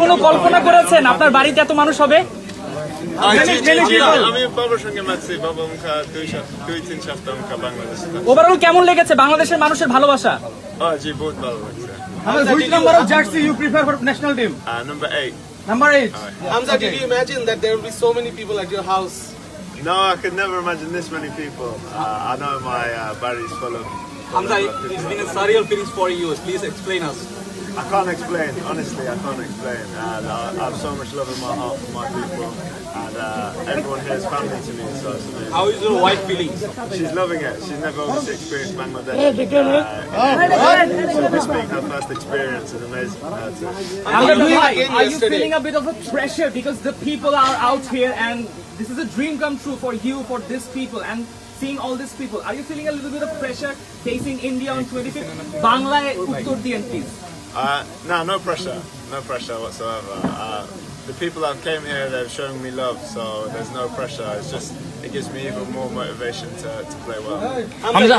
কোনো কল্পনা করেছেন আপনার বাড়িতে এত মানুষ হবে? আমি বাবার সঙ্গে মাছি, বাবা মুখা 2-3 সপ্তাহ মুখা বাংলাদেশ। ওভারঅল কেমন লেগেছে বাংলাদেশের মানুষের ভালোবাসা? জি বহুত ভালো লাগছে। Which number of jersey you prefer for national team? Number 8. Number 8. Hamza, did you imagine that there will be so many people at your house? No, I could never imagine this many people. I know my body is full of. Hamza, it's been a surreal feelings for you. Please explain us. I can't explain, honestly, I can't explain. I have so much love in my heart for my people, and everyone here is family to me, so it's amazing. How is your wife feeling? She's loving it. She's never obviously experienced Bangladesh. So this being her first experience is amazing. Are you feeling a bit of a pressure because the people are out here and this is a dream come true for you, for these people, and seeing all these people? Are you feeling a little bit of pressure facing India on 25th? Bangla uttor diyen please. No pressure whatsoever. The people that came here, they've shown me love, so there's no pressure. It's just, it gives me even more motivation to play well.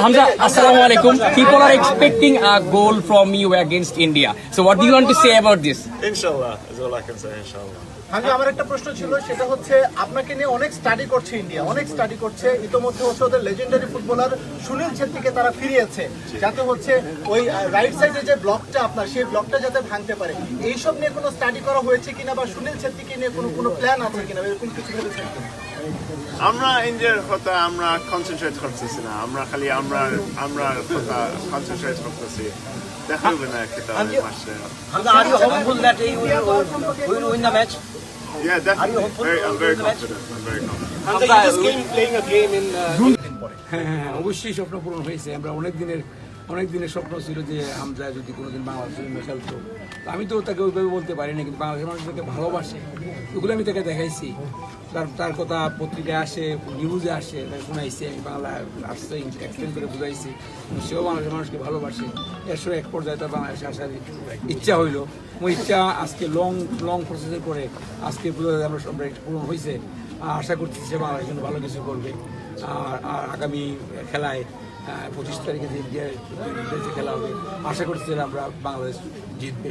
Hamza, assalamu alaikum. People are expecting a goal from you against India. So what do you want to say about this? Inshallah is all I can say, inshallah. আমি আমার একটা প্রশ্ন ছিল, সেটা হচ্ছে আপনাকে নিয়ে অনেক স্টাডি করছে ইন্ডিয়া, অনেক স্টাডি করছে। ইতোমধ্যে হচ্ছে ওদের লেজেন্ডারি ফুটবলার সুনীল ছেত্রীকে তারা ফিরিয়েছে, যাতে হচ্ছে ওই রাইট সাইডে যে ব্লকটা আপনার, সেই ব্লকটা যাতে ভাঙতে পারে। এইসব নিয়ে কোনো স্টাডি করা হয়েছে কিনা, বা সুনীল ছেত্রীকে নিয়ে কোনো প্ল্যান আছে কিনা, এরকম কিছু ভেবেছেন কিনা? আমরা ইন্ডিয়ার কথা আমরা কনসেন্ট্রেট করতেছি না, আমরা খালি আমরা কথা কনসেন্ট্রেট করতেছি। দেখা হবে না একটা মাসে। Hamza, are you hopeful that he will win the match? Yeah, definitely. I'm very confident. I'm very confident. Hamza, you just came playing a game in. হ্যাঁ, অবশ্যই স্বপ্ন পূরণ হয়েছে। আমরা অনেক দিনের স্বপ্ন ছিল যে হামজা যদি কোনোদিন বাংলাদেশের জন্য খেলতো। আমি তো তাকে ওইভাবে বলতে পারি না, কিন্তু বাংলাদেশের মানুষ তাকে ভালোবাসে, ওগুলো আমি তাকে দেখাইছি। তার কথা পত্রিকায় আসে, নিউজে আসে, তাকে শোনাইছি, আমি বাংলা আসছে এক্সপ্লেন করে বুঝাইছি। সেও বাংলাদেশের মানুষকে ভালোবাসে। এরপরে এক পর্যায়ে তার বাংলাদেশে আসার ইচ্ছা হইলো। ওই ইচ্ছা আজকে লং প্রসেসের পরে আজকে আমরা পূরণ হয়েছে। আশা করছি সে বাংলাদেশের জন্য ভালো কিছু করবে। আর আগামী খেলায় 25 তারিখে যে ইন্ডিয়ার খেলা হবে, আশা করছি আমরা বাংলাদেশ জিতবে।